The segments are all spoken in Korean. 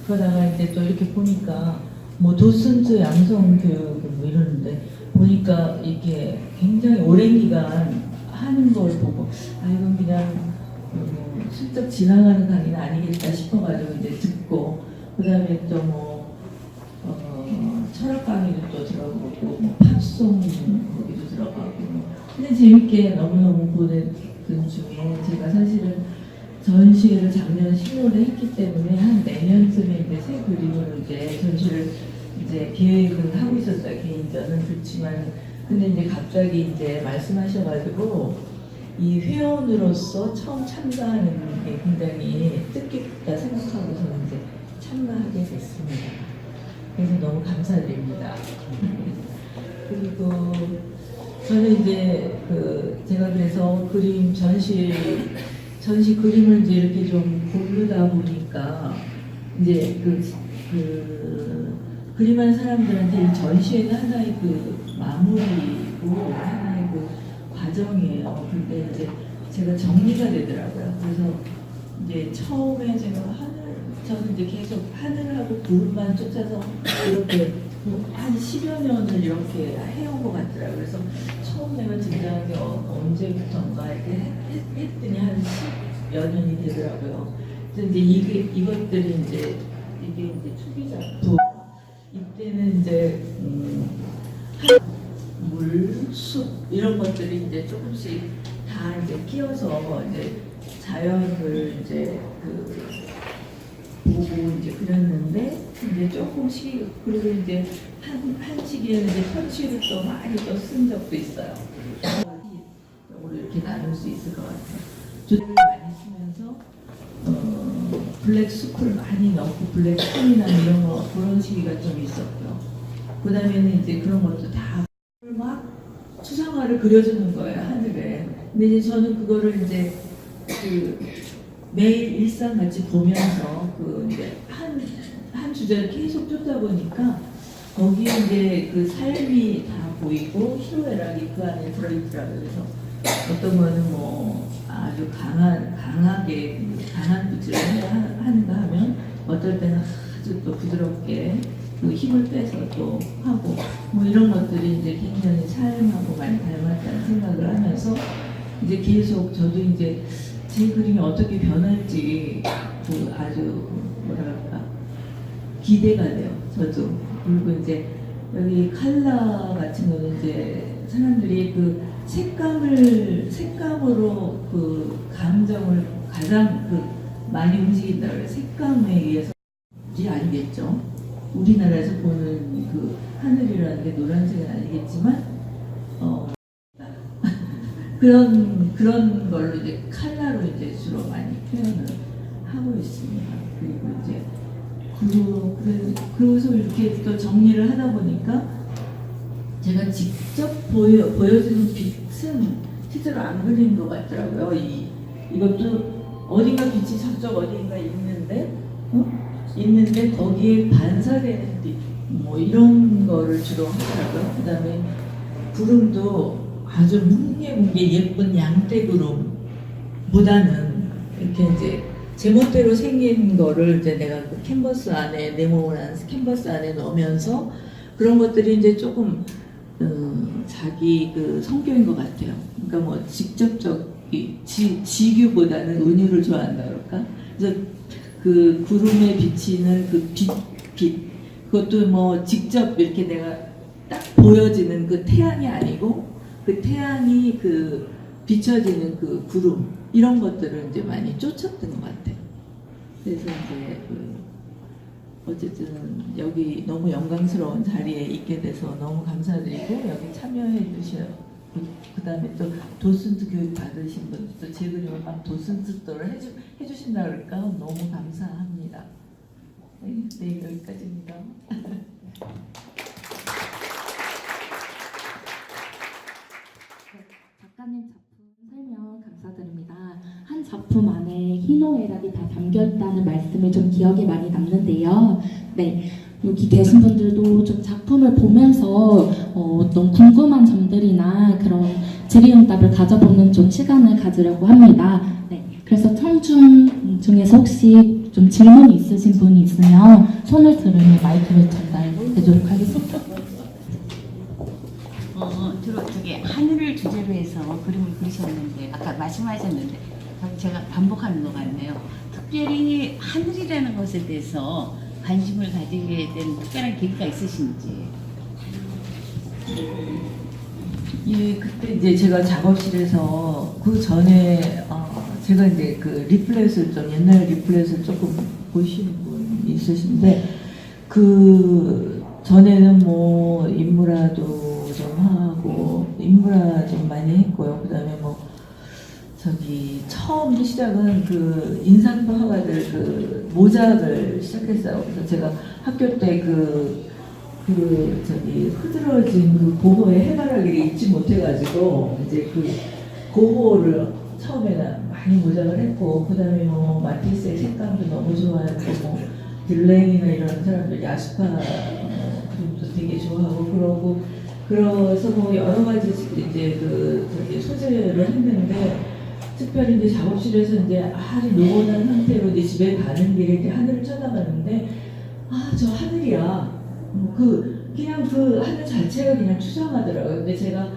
그러다가 이제 또 이렇게 보니까 뭐 도슨트 양성 교육 뭐 이러는데 보니까 이렇게 굉장히 오랜 기간 하는 걸 보고 아 이건 그냥 슬쩍 지나가는 강의는 아니겠다 싶어가지고 이제 듣고 그다음에 또 뭐 철학 강의도 또 들어보고 뭐 팝송 거기도 들어가고 근데 재밌게 너무너무 보낸 중에 제가 사실은 전시회를 작년 10월에 했기 때문에 한 내년쯤에 이제 새 그림으로 이제 전시를 이제 계획을 하고 있었어요. 개인전은 그렇지만 근데 이제 갑자기 이제 말씀하셔가지고 이 회원으로서 처음 참가하는 게 굉장히 뜻깊다 생각하고서 이제 참가하게 됐습니다. 그래서 너무 감사드립니다. 그리고 저는 이제 제가 그래서 그림 전시 그림을 이제 이렇게 좀 고르다 보니까 이제 그림하는 사람들한테 이 전시회는 하나의 마무리고 하나의 과정이에요. 근데 이제 제가 정리가 되더라고요. 그래서 이제 처음에 제가 저는 이제 계속 하늘하고 구름만 쫓아서 이렇게 한 10여 년을 이렇게 해온 것 같더라고요. 그래서 처음 내가 등장한 게 언제부턴가 이렇게 했더니 한 10여 년이 되더라고요. 그래서 이제 이것들이 이게 이제 초기 작품. 이때는 이제 물, 숲 이런 것들이 이제 조금씩 다 이제 끼어서 이제 자연을 이제 보고 이제 그렸는데 이제 조금씩 그리고 이제 한 시기에는 이제 편지를 또 많이 또 쓴 적도 있어요. 오늘 이렇게 나눌 수 있을 것 같아요. 주제를 많이 쓰면서 블랙 스쿨 많이 넣고 블랙 톤이나 이런 거 그런 시기가 좀 있었고요. 그 다음에는 이제 그런 것도 다 막 추상화를 그려주는 거예요 하늘에. 근데 이제 저는 그거를 이제 매일 일상 같이 보면서 이제 한 주제를 계속 쫓다 보니까 거기에 이제 삶이 다 보이고 희로애락이 그 안에 들어있더라고요. 그래서 어떤 거는 뭐 아주 강하게 강한 붓질을 하는가 하면 어떨 때는 아주 또 부드럽게 힘을 빼서 또 하고 뭐 이런 것들이 이제 굉장히 삶하고 많이 닮았다는 생각을 하면서 이제 계속 저도 이제 제 그림이 어떻게 변할지 아주 뭐랄까 기대가 돼요. 저도. 그리고 이제 여기 컬러 같은 거는 이제 사람들이 색감으로 감정을 가장 많이 움직인다고 해요. 색감에 의해서 아니겠죠. 우리나라에서 보는 하늘이라는 게 노란색은 아니겠지만 그런 걸로 이제 컬러로 이제 주로 많이 표현을 하고 있습니다. 그리고 이제 그래서 이렇게 또 정리를 하다 보니까 제가 직접 보여주는 빛은 실제로 안 그린 것 같더라고요. 이것도 어딘가 빛이 저쪽 어딘가 있는데 거기에 반사되는 빛 뭐 이런 거를 주로 하더라고요. 그 다음에 구름도 아주 뭉게뭉게 예쁜 양떼 구름보다는 이렇게 이제 제멋대로 생긴 거를 이제 내가 캔버스 안에 내 몸을 캔버스 안에 넣으면서 그런 것들이 이제 조금 자기 성격인 것 같아요. 그러니까 뭐 직접적이 지규보다는 은유를 좋아한다 그럴까? 그래서 구름에 비치는 빛 그것도 뭐 직접 이렇게 내가 딱 보여지는 태양이 아니고 태양이 비춰지는 구름 이런 것들을 이제 많이 쫓았던 것 같아요. 그래서 이제 어쨌든 여기 너무 영광스러운 자리에 있게 돼서 너무 감사드리고 여기 참여해 주셔 그다음에 또 도슨트 교육 받으신 분도 제 그림을 막 도슨트를 해주신다 그러니까 너무 감사합니다. 네, 여기까지입니다. 작가님 작품 설명 감사드립니다. 한 작품 안에 희노애락이 다 담겨있다는 말씀이 좀 기억에 많이 남는데요. 네, 여기 계신 분들도 좀 작품을 보면서 어떤 궁금한 점들이나 그런 질의응답을 가져보는 좀 시간을 가지려고 합니다. 네, 그래서 청중 중에서 혹시 좀 질문이 있으신 분이 있으면 손을 들으면 마이크를 전달해도록 하겠습니다. 주로 저기 하늘을 주제로 해서 그림을 그리셨는데 아까 말씀하셨는데 제가 반복하는 것 같네요. 특별히 하늘이라는 것에 대해서 관심을 가지게 된 특별한 계기가 있으신지. 예, 그때 이제 제가 작업실에서 그 전에 제가 이제 그 리플렛을 좀 옛날 리플렛을 조금 보시는 분이 있으신데 그 전에는 뭐 인물화도 좀 하고 인물화 좀 많이 했고요. 그다음에 뭐 저기 처음 시작은 그 인상파 화가들 그 모작을 시작했어요. 그래서 제가 학교 때 저기 흐드러진 그 고호의 해바라기를 잊지 못해가지고 이제 그 고호를 처음에는 많이 모작을 했고 그다음에 뭐 마티스의 색감도 너무 좋아했고 뭐 딜랭이나 이런 사람들 야수파 그림도 되게 좋아하고 그러고 그래서 뭐 여러 가지 이제 그 저기 소재를 했는데 특별히 이제 작업실에서 이제 아주 노곤한 상태로 이제 집에 가는 길에 이렇게 하늘을 쳐다봤는데 저 하늘이야. 그냥 그 하늘 자체가 그냥 추상하더라고요. 근데 제가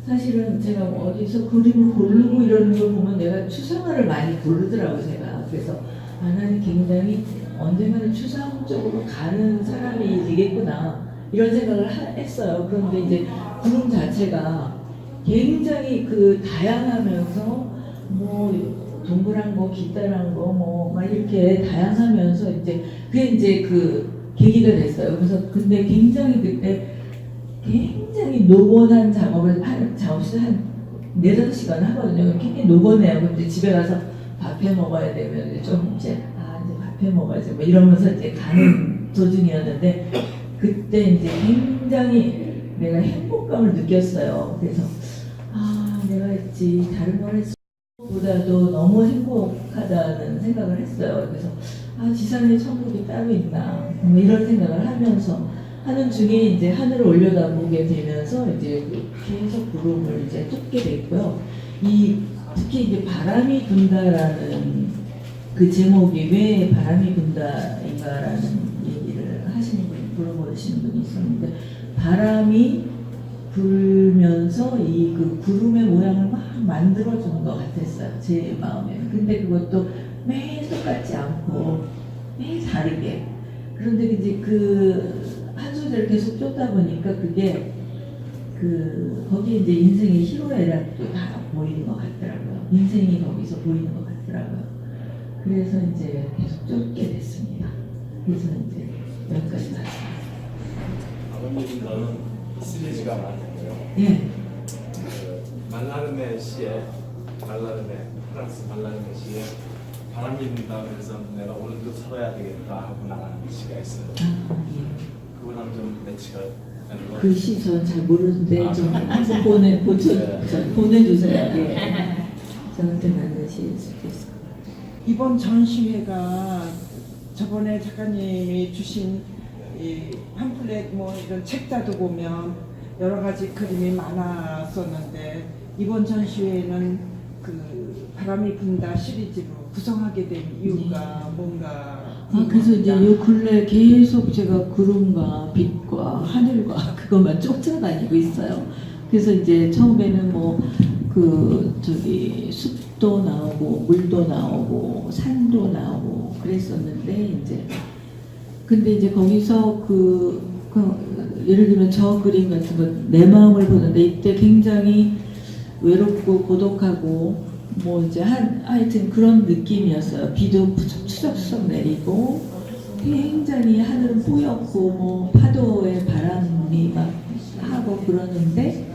사실은 제가 어디서 그림을 고르고 이러는 걸 보면 내가 추상화를 많이 고르더라고요, 제가. 그래서 나는 굉장히 언젠가는 추상 쪽으로 가는 사람이 되겠구나 이런 생각을 했어요. 그런데 이제 구름 자체가 굉장히 그 다양하면서 뭐 동그란 거, 길다란 거, 뭐 막 이렇게 다양하면서 이제 그게 이제 그 계기가 됐어요. 그래서 근데 굉장히 그때 굉장히 노곤한 작업을 작업실 한 4-5시간 하거든요. 굉장히 노곤해요. 근데 집에 가서 밥해 먹어야 되면 좀 이제 이제 밥해 먹어야지 뭐 이러면서 이제 가는 도중이었는데 그때 이제 굉장히 내가 행복감을 느꼈어요. 그래서 내가 했지 다른 걸 했을 보다도 너무 행복하다는 생각을 했어요. 그래서 지상에 천국이 따로 있나 뭐 이런 생각을 하면서 하는 중에 이제 하늘을 올려다보게 되면서 이제 계속 구름을 이제 쫓게 됐고요. 특히 이제 바람이 분다라는 그 제목이 왜 바람이 분다인가라는 얘기를 하시는 분이 물어보시는 분이 있었는데 바람이 불면서 이 그 구름의 모양을 막 만들어주는 것 같았어요. 제 마음에는. 근데 그것도 매일 똑같지 않고 매일 다르게. 그런데 이제 그 한 소절을 계속 쫓다 보니까 그게 거기에 이제 인생의 희로애락도 다 보이는 것 같더라고요. 인생이 거기서 보이는 것 같더라고요. 그래서 이제 계속 쫓게 됐습니다. 그래서 이제 여기까지 왔습니다. 아버님은 시리즈가 많은데요. 예. 말라르메 시에 프랑스 말라르메 시에 바람이 분다 그래서 내가 오늘도 살아야 되겠다 하고 나가는 시가 있어요. 예. 그거랑 좀 매치가 되는 거. 그 시 전 잘 모르는데 좀 한번 보내주세요. 예. 저한테 맞는 시일 수도 있을 것 같아요. 이번 전시회가 저번에 작가님이 주신 이 팜플렛 뭐 이런 책자도 보면 여러 가지 그림이 많았었는데 이번 전시회는 그 바람이 분다 시리즈로 구성하게 된 이유가 뭔가 그래서 이제 요 근래 계속 제가 구름과 빛과 하늘과 그것만 쫓아다니고 있어요. 그래서 이제 처음에는 뭐 저기 숲도 나오고 물도 나오고 산도 나오고 그랬었는데 근데 이제 거기서 예를 들면 저 그림 같은 거 내 마음을 보는데 이때 굉장히 외롭고 고독하고 뭐 이제 하여튼 그런 느낌이었어요. 비도 추적추적 내리고 굉장히 하늘은 뿌옇고 뭐 파도에 바람이 막 하고 그러는데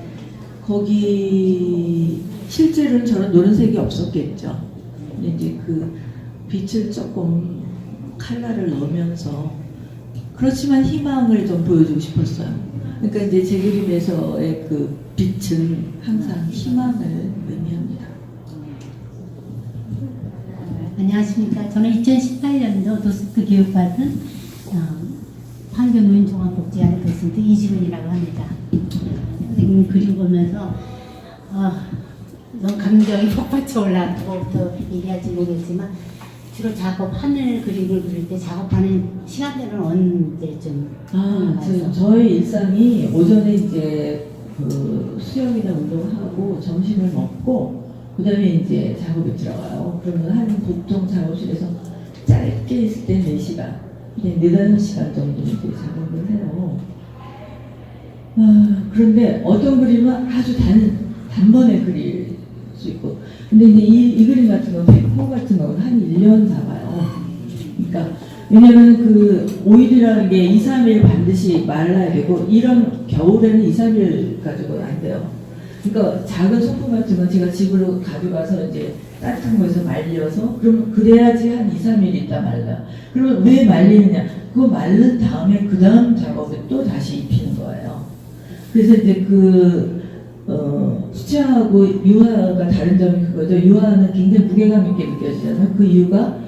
거기 실제로는 저런 노란색이 없었겠죠. 이제 그 빛을 조금 칼라를 넣으면서 그렇지만 희망을 좀 보여주고 싶었어요. 그러니까 이제 제 그림에서의 그 빛은 항상 희망을 의미합니다. 안녕하십니까. 저는 2018년도 도스트 교육받은 판교노인종합복지관의 도슨트 이지훈이라고 합니다. 선생님 그림 보면서 너무 감정이 폭발쳐 올라서부터 얘기할지 모르겠지만 주로 작업 하늘 그림을 그릴 때 작업하는 시간대는 언제쯤? 저희 일상이 오전에 이제 그 수영이나 운동하고 점심을 먹고 그다음에 이제 작업에 들어가요. 그러면 한 보통 작업실에서 짧게 있을 때 4시간, 그냥 4-5시간 정도 이제 작업을 해요. 그런데 어떤 그림은 아주 단번에 그릴 수 있고, 근데 이제 이 그림 같은 경우, 백호 같은 경우는 한 1년 잡아요. 그러니까 왜냐면 그 오일이라는 게 2-3일 반드시 말라야 되고, 이런 겨울에는 2-3일 가지고는 안 돼요. 그러니까 작은 소품 같은 건 제가 집으로 가져가서 이제 따뜻한 거에서 말려서, 그럼 그래야지 한 2-3일 있다 말라요. 그러면 왜 말리느냐? 그거 마른 다음에 그 다음 작업에 또 다시 입히는 거예요. 그래서 이제 수채화하고 유화가 다른 점이 그거죠. 유화는 굉장히 무게감 있게 느껴지잖아요. 그 이유가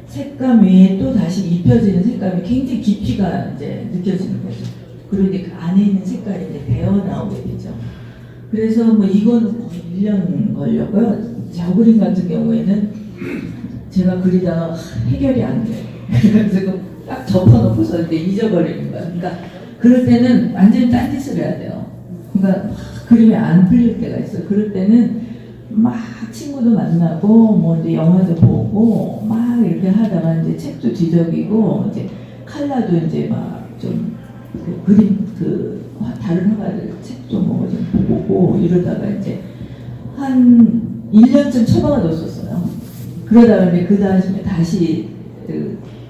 색감 위에 또 다시 입혀지는 색감이 굉장히 깊이가 이제 느껴지는 거죠. 그리고 이제 그 안에 있는 색깔이 이제 배어 나오게 되죠. 그래서 뭐 이건 1년 걸렸고요. 저 그림 같은 경우에는 제가 그리다가 해결이 안 돼요. 그래서 딱 덮어놓고서 이제 잊어버리는 거예요. 그러니까 그럴 때는 완전히 딴짓을 해야 돼요. 그러니까 그림이 안 풀릴 때가 있어요. 그럴 때는 막 친구도 만나고 뭐 이제 영화도 보고 막 이렇게 하다가 이제 책도 뒤적이고 이제 칼라도 이제 막 좀 그림 다른 화가들 책도 뭐 좀 보고 이러다가 이제 한 1년쯤 처박아뒀었어요. 그러다가 이제 그 다음에 다시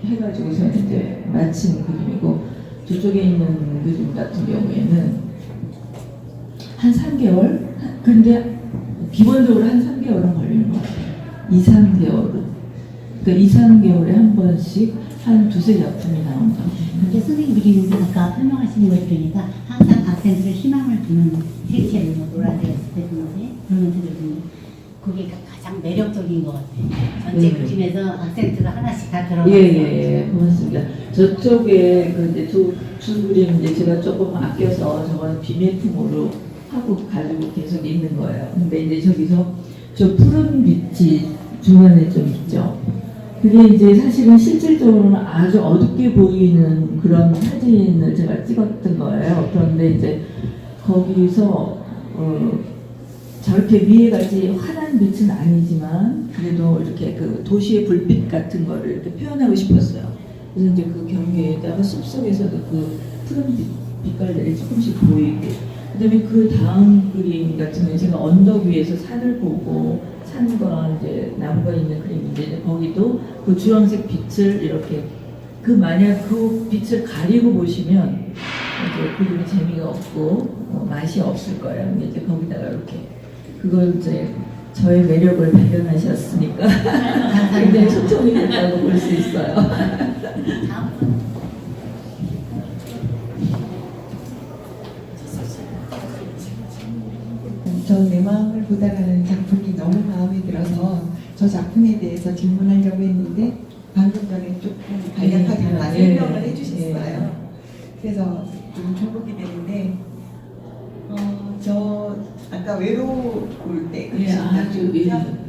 해가지고서 이제 마친 그림이고, 저쪽에 있는 그림 같은 경우에는 한 3개월? 근데 기본적으로 한 3개월은 걸리는 것 같아요. 2-3개월은. 그러니까 2-3개월에 한 번씩 한 2-3작품이 나온다. 근데 선생님 그림이 아까 설명하시는 걸 들으니까 항상 학생들을 희망을 주는 색채를 뭐 노란색을 쓰든지 그런 색을 주는 그게 가장 매력적인 것 같아요. 전체 그림에서 학생들가 하나씩 다 들어가서. 예, 고맙습니다. 저쪽에 그 이제 두 그림 이제 제가 조금 아껴서 저건 비매품으로 하고 가지고 계속 있는 거예요. 근데 이제 저기서 저 푸른 빛이 중간에 좀 있죠. 그게 이제 사실은 실질적으로는 아주 어둡게 보이는 그런 사진을 제가 찍었던 거예요. 그런데 이제 거기서 저렇게 위에까지 환한 빛은 아니지만 그래도 이렇게 그 도시의 불빛 같은 거를 이렇게 표현하고 싶었어요. 그래서 이제 그 경계에다가 숲속에서도 그 푸른 빛깔들이 조금씩 보이고, 그다음에 그 다음 그림 같은 경우는 제가 언덕 위에서 산을 보고 산과 이제 나무가 있는 그림인데, 거기도 그 주황색 빛을 이렇게 만약 그 빛을 가리고 보시면 이제 그림이 재미가 없고 맛이 없을 거예요. 근데 이제 거기다가 이렇게 그걸 이제 저의 매력을 발견하셨으니까 굉장히 초점이 됐다고 볼 수 있어요. 저 내 마음을 보다라는 작품이 너무 마음에 들어서 저 작품에 대해서 질문하려고 했는데 방금 전에 조금 간략하게 다 설명을 해주셨어요. 그래서 좀 줘보게 되는데 저 아까 외로울 때 아주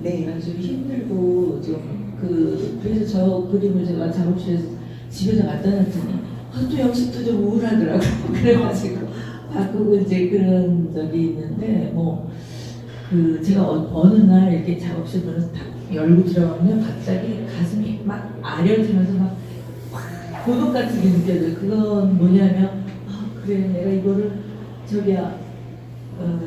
네. 아주 힘들고 좀 그래서 저 그림을 제가 작업실에서 집에서 갖다 놨더니 또 연습도 좀 우울하더라고. 그래가지고 바꾸고 이제 그런 적이 있는데 제가 어느 날 이렇게 작업실 문을 딱 열고 들어가면 갑자기 가슴이 막 아려지면서 막 고독 같은 게 느껴져요. 그건 뭐냐면 그래 내가 이거를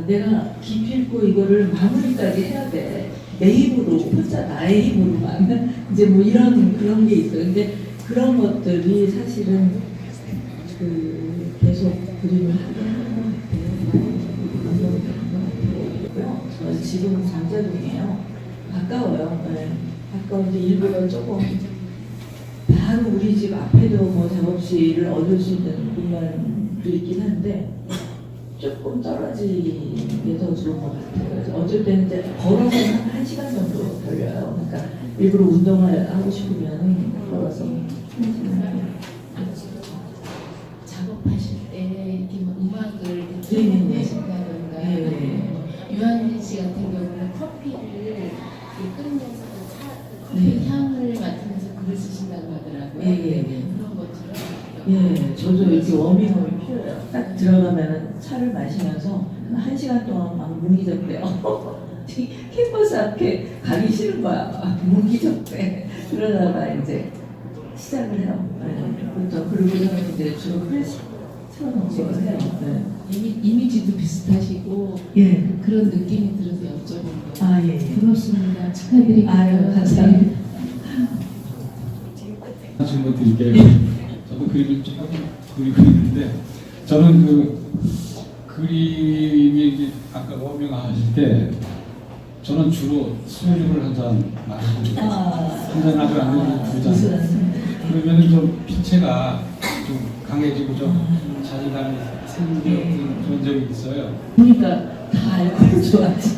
내가 기필코 이거를 마무리까지 해야 돼. 내 힘으로 혼자 나의 힘으로만 이제 뭐 이런 그런 게 있어요. 근데 그런 것들이 사실은 계속 그림을 하게 하는 것 같아요. 저 지금 장자동이에요. 가까워요. 네. 가까운데 일부러 조금 바로 우리 집 앞에도 뭐 작업실을 얻을 수 있는 공간도 있긴 한데 조금 떨어지는 게 더 좋은 것 같아요. 어쩔 때는 이제 걸어서 한 1시간 정도 걸려요. 그러니까 일부러 운동을 하고 싶으면 걸어서 1시간. 작업하실 때 이렇게 뭐 음악을 네네네. 하신다던가 유한진 씨 같은 경우는 커피를 끓이면서 커피 네. 향을 맡으면서 글을 쓰신다고 하더라고요. 예. 그런 것처럼. 예, 저도 이렇게 워밍업이 필요해요. 딱 들어가면 차를 마시면서 1시간 동안 막 문기적대요. 캠퍼스 앞에 가기 싫은 거야. 문기적대. 그러다가 이제 시작을 해요. 네. 그렇죠. 그리고 저는 이제 주로 클래식 틀어놓고 해요. 네. 이미지도 비슷하시고 예. 그런 느낌이 들어서 여쭤본 거예요. 아, 예. 부럽습니다. 축하드립니다. 아유, 감사합니다. 질문 드릴게요. 저도 그림을 조금 그리고 있는데 저는 그 그림이 아까 워밍하실 때 저는 주로 술을 한 잔 마시고 한 잔 하고 안 되면 두 잔. 그러면은 좀 피체가 좀 강해지고 좀 자신감이 생기는 그런 적이 있어요. 보니까 다 알코올 좋아하지.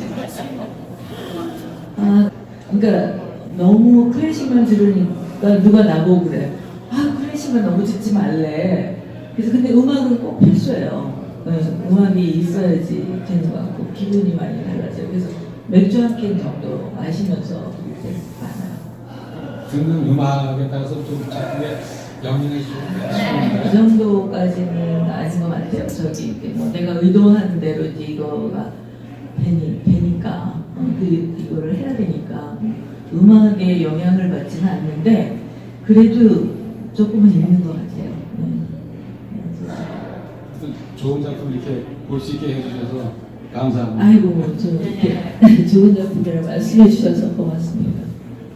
아, 그러니까 너무 클래식만 들으니까 누가 나보고 그래. 아, 클래식만 너무 듣지 말래. 그래서 근데 음악은 꼭 필수예요. 네, 음악이 있어야지 되는 것 같고 기분이 많이 달라져요. 그래서 맥주 한 캔 정도 마시면서 이렇게 많아요. 듣는 음악에 따라서 좀 작품의 영향이 좀 그 있습니다. 정도까지는 아닌 것 같아요. 저기 이렇게 뭐 내가 의도하는 대로 이제 이거가 되니까 이거를 해야 되니까 음악에 영향을 받지는 않는데 그래도 조금은 있는 것 같아요. 좋은 작품 이렇게 볼 수 있게 해주셔서 감사합니다. 아이고 저 이렇게 좋은 작품들을 말씀해 주셔서 고맙습니다.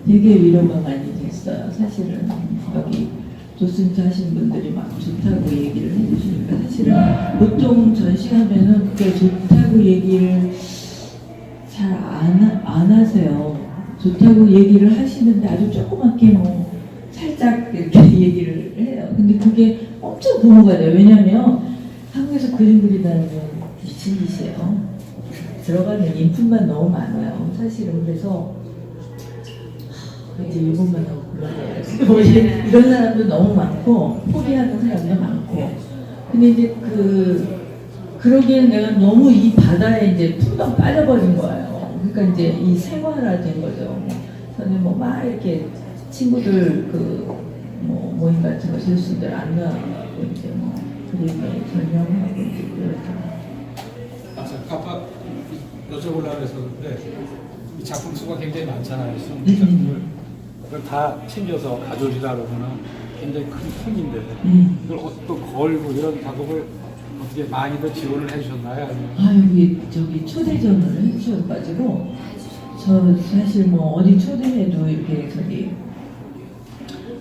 되게 위로가 많이 됐어요. 사실은 여기 도슨트 하신 분들이 막 좋다고 얘기를 해주시니까 사실은 보통 전시하면은 그게 좋다고 얘기를 잘 안 하세요. 좋다고 얘기를 하시는데 아주 조그맣게 뭐 살짝 이렇게 얘기를 해요. 근데 그게 엄청 부모가 돼요. 왜냐면 한국에서 그림 그리다는 건 미친 짓이에요. 들어가는 인풋만 너무 많아요. 사실은 그래서 이제 일본만 하고 곤란해요. 뭐 이런 사람도 너무 많고 포기하는 사람도 많고. 근데 이제 그러기에는 내가 너무 이 바다에 이제 푹 빠져버린 거예요. 그러니까 이제 이 생활화된 거죠. 저는 뭐 막 이렇게 친구들 뭐 모임 같은 거 실수들 안 나가고 이제 뭐 그림에 전념하고 이제 그러죠. 아까 여쭤보려고 했었는데 이 작품 수가 굉장히 많잖아요. 작품을 그걸 다 챙겨서 가져오시라 그러면 굉장히 큰 손인데 이걸 또 걸고 이런 작업을 어떻게 많이 더 지원을 해주셨나요? 아니면 여기 저기 초대전을 해주셔가지고 저 사실 뭐 어디 초대해도 이렇게 저기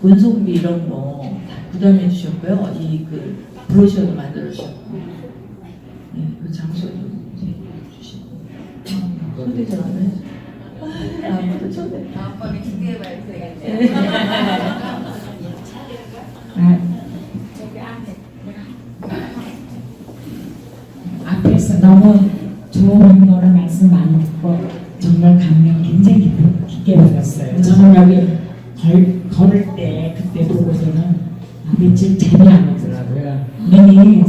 운송비 이런 거 다 부담해 주셨고요. 그 브로셔도 만들어 주셨고, 그 장소도 이제 주시고 초대전을 아무도 초대. 다음번에 기대해봐야 되겠네요. 앞에서 너무 좋은 거를 말씀 많이 듣고 정말 감명 굉장히 깊게 받았어요. 저는 여기 걸을 때 그때 보고서는 며칠 잠이 안 오더라고요. 눈이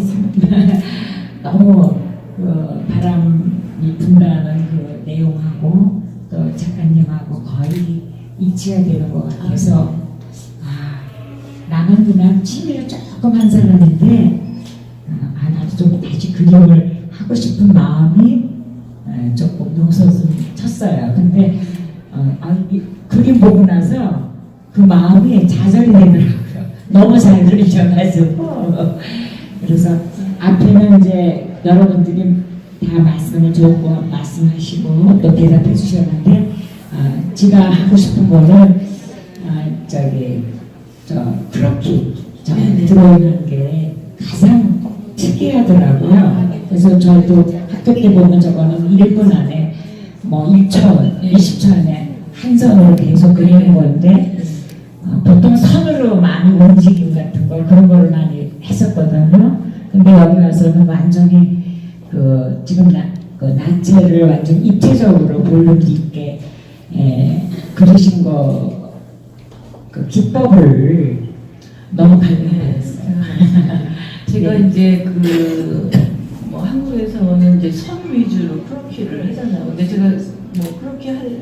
너무 바람이 분다는 그 내용하고 또 작가님하고 거의 일치가 되는 것 같아서 나는 그냥 취미를 조금 한 사람인데 나도 좀 다시 그림을 하고 싶은 마음이 조금 요소를 쳤어요. 근데 그림 보고 나서 그 마음이 좌절이 되더라고요. 너무 잘 그리셔가지고. 그래서 앞에는 이제 여러분들이 다 말씀을 좋은 거 말씀하시고 또 대답해 주셨는데 제가 하고 싶은 거는 크로키 들어오는 게 가장 특이하더라고요. 그래서 저도 학교 때 보면 저거는 1분 안에 뭐 1초, 20초 안에 한 선으로 계속 그리는 건데 보통 선으로 많이 움직임 같은 거 그런 거를 많이 했었거든요. 근데 여기 와서는 완전히 지금 난체를 완전 입체적으로 볼륨 있게 그리신 거 그 기법을 너무 발견했어요. 제가 이제 뭐 한국에서는 이제 선 위주로 크로키를 하잖아요. 근데 제가 뭐 그렇게 할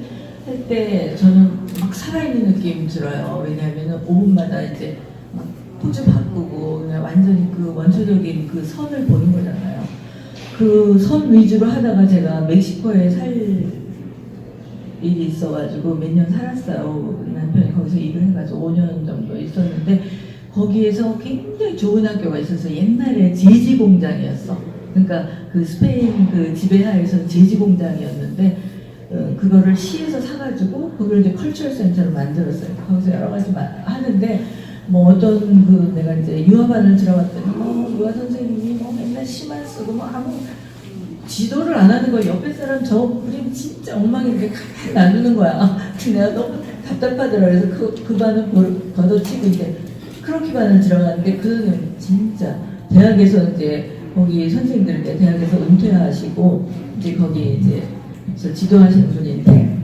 때 저는 막 살아있는 느낌이 들어요. 왜냐하면 5분마다 이제 막 포즈 바꾸고 그냥 완전히 그 원초적인 그 선을 보는 거잖아요. 그 선 위주로 하다가 제가 멕시코에 살 일이 있어가지고 몇 년 살았어요. 남편이 거기서 일을 해가지고 5년 정도 있었는데 거기에서 굉장히 좋은 학교가 있어서 옛날에 제지 공장이었어. 그러니까 그 스페인 그 지배하에서 제지 공장이었는데 그거를 시에서 사가지고 그걸 이제 컬처럴 센터로 만들었어요. 거기서 여러 가지 하는데 뭐 어떤 그 내가 이제 유아반을 들어갔더니 유아 선생님이 뭐 맨날 시만 쓰고 뭐 아무 지도를 안 하는 거야. 옆에 사람 저 그림 진짜 엉망인데 가만히 놔두는 거야. 내가 너무 답답하더라. 그래서 그 반은 걷어치고 이제 크로키 반을 들어갔는데 그 선생님 진짜 대학에서 이제 거기 선생님들 대학에서 은퇴하시고 이제 거기 이제 지도하시는 분인데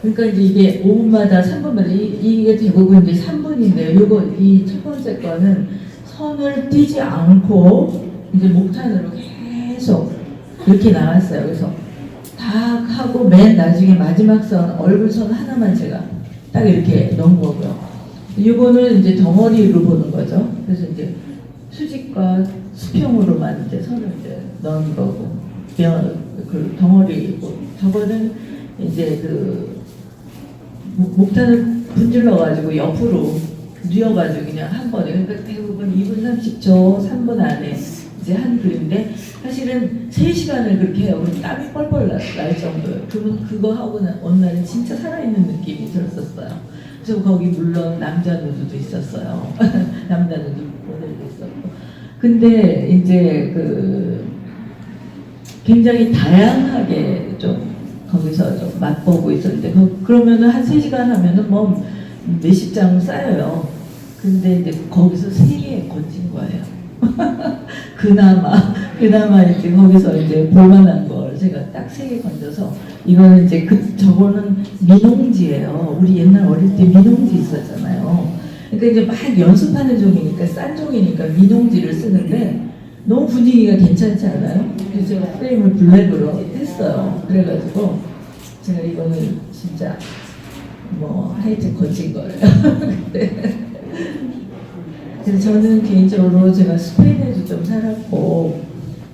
그러니까 이제 이게 5분마다 3분마다 이게 대부분 이제 3분인데요. 요거 이 첫 번째 거는 선을 띄지 않고 이제 목탄으로 계속 이렇게 나왔어요. 그래서 다 하고 맨 나중에 마지막 선 얼굴 선 하나만 제가 딱 이렇게 넣은 거고요. 요거는 이제 덩어리로 보는 거죠. 그래서 이제 수직과 수평으로만 이제 선을 이제 넣은 거고 그 덩어리고 저거는 이제 그 목탄을 분질러가지고 옆으로 뉘어가지고 그냥 한 번에 그러니까 대부분 2분 30초 3분 안에 이제 한 글인데 사실은 3시간을 그렇게 해요. 그럼 땀이 뻘뻘 날 정도예요. 그거 하고 온 날은 진짜 살아있는 느낌이 들었었어요. 그래서 거기 물론 남자 누드도 있었어요. 남자 누드 모델도 있었고. 근데 이제 그 굉장히 다양하게 좀 거기서 좀 맛보고 있었는데 그러면은 한 3시간 하면은 뭐 몇십 장 쌓여요. 근데 이제 거기서 3개 건진 거예요. 그나마 이제 거기서 이제 볼만한 걸 제가 딱 3개 건져서 이거는 이제 저거는 민홍지예요. 우리 옛날 어릴 때 민홍지 있었잖아요. 그러니까 이제 막 연습하는 종이니까 싼 종이니까 민홍지를 쓰는데 너무 분위기가 괜찮지 않아요? 그래서 제가 프레임을 블랙으로 했어요. 그래가지고 제가 이거는 진짜 뭐 하여튼 거친 거예요. 그래서 저는 개인적으로 제가 스페인에도 좀 살았고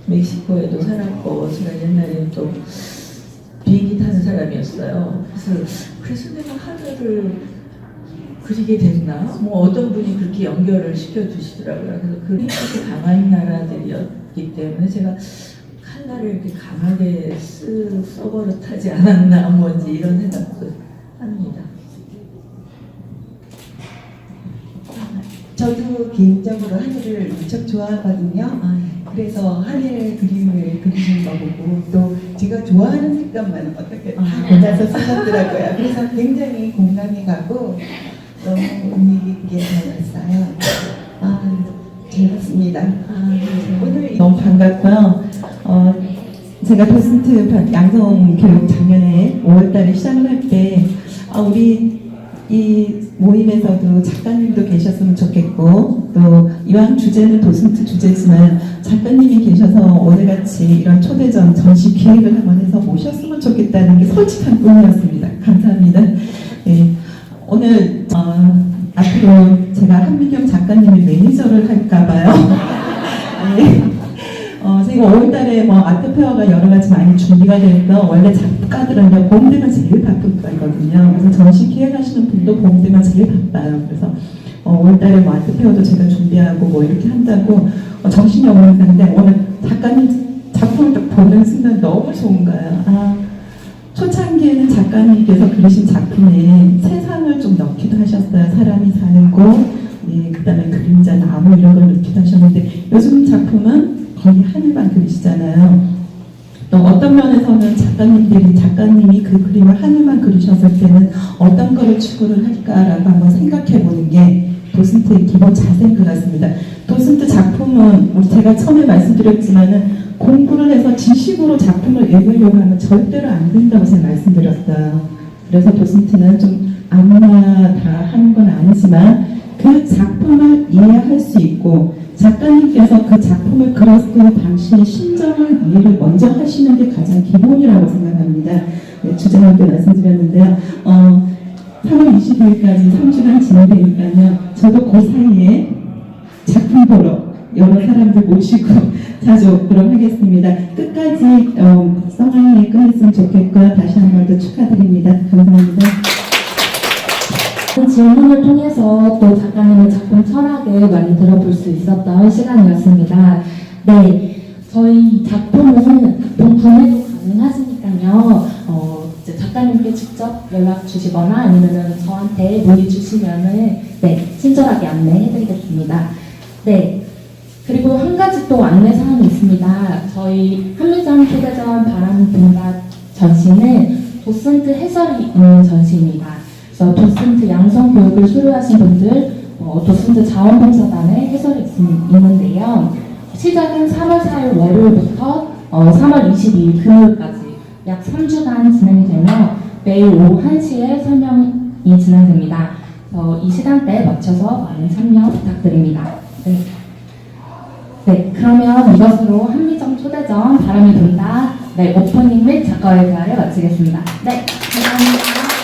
멕시코에도 살았고 제가 옛날에 또 비행기 타는 사람이었어요. 그래서 내가 하늘을 그리게 됐나? 뭐 어떤 분이 그렇게 연결을 시켜주시더라고요. 그래서 그렇게 강한 나라들이었기 때문에 제가 한나를 이렇게 강하게 써버릇하지 않았나 뭔지 이런 생각도 합니다. 저도 개인적으로 하늘을 무척 좋아하거든요. 그래서 하늘 그림을 그리신 거 보고 또 제가 좋아하는 색감만 어떻게 다 골라서 쓰셨더라고요. 그래서 굉장히 공감이 가고 너무 의미 있게 잘 봤어요. 잘 봤습니다. 오늘 너무 반갑고요. 제가 도슨트 양성 교육 작년에 5월달에 시작을 할 때 우리 이 모임에서도 작가님도 계셨으면 좋겠고 또 이왕 주제는 도슨트 주제지만 작가님이 계셔서 오늘같이 이런 초대전 전시 기획을 한번 해서 모셨으면 좋겠다는 게 솔직한 꿈이었습니다. 감사합니다. 네. 오늘 앞으로 제가 한미경 작가님의 매니저를 할까봐요. 네. 제가 5월달에 뭐 아트페어가 여러 가지 많이 준비가 돼서 원래 작가들은요 봄 되면 제일 바쁠 거거든요. 그래서 전시 기획하시는 분도 봄 되면 제일 바빠요. 그래서 5월달에 뭐 아트페어도 제가 준비하고 뭐 이렇게 한다고 정신이 없는데 오늘 작가님 작품을 딱 보는 순간 너무 좋은 거예요. 초창기에는 작가님께서 그리신 작품에 세상을 좀 넣기도 하셨어요. 사람이 사는 곳, 그다음에 그림자, 나무 이런 걸 넣기도 하셨는데 요즘 작품은 거의 하늘만 그리시잖아요. 또 어떤 면에서는 작가님이 그 그림을 하늘만 그리셨을 때는 어떤 거를 추구를 할까라고 한번 생각해 보는 게 도슨트의 기본 자세인 것 같습니다. 도슨트 작품은 제가 처음에 말씀드렸지만은 공부를 해서 지식으로 작품을 읽으려고 하면 절대로 안 된다고 제가 말씀드렸어요. 그래서 도슨트는 좀 아무나 다 하는 건 아니지만 그 작품을 이해할 수 있고 작가님께서 그 작품을 그렸을 당시의 심정을 이해를 먼저 할 하시는 게 가장 기본이라고 생각합니다. 네, 주장님께 말씀드렸는데요. 3월 22일까지 3주간 진행되니까요. 저도 그 사이에 작품 보러 여러 사람들 모시고 자주 오도록 하겠습니다. 끝까지 성황리에 끝냈으면 좋겠고요. 다시 한 번 더 축하드립니다. 감사합니다. 질문을 통해서 또 작가님의 작품 철학을 많이 들어볼 수 있었던 시간이었습니다. 네, 저희 작품 구매도 가능하시니까요. 이제 작가님께 직접 연락 주시거나 아니면은 저한테 문의 주시면은 네, 친절하게 안내해드리겠습니다. 네. 그리고 한 가지 또 안내 사항이 있습니다. 저희 한미점 초대전 바람 분다 전시는 도슨트 해설이 있는 전시입니다. 그래서 도슨트 양성 교육을 수료하신 분들, 도슨트 자원봉사단의 해설이 있는데요. 시작은 3월 4일 월요일부터 3월 22일 금요일까지 약 3주간 진행이 되며 매일 오후 1시에 설명이 진행됩니다. 그래서 이 시간대에 맞춰서 많은 참여 부탁드립니다. 네, 그러면 이것으로 한미점 초대전 바람이 분다 오프닝 및 작가의 대화를 마치겠습니다. 네, 감사합니다.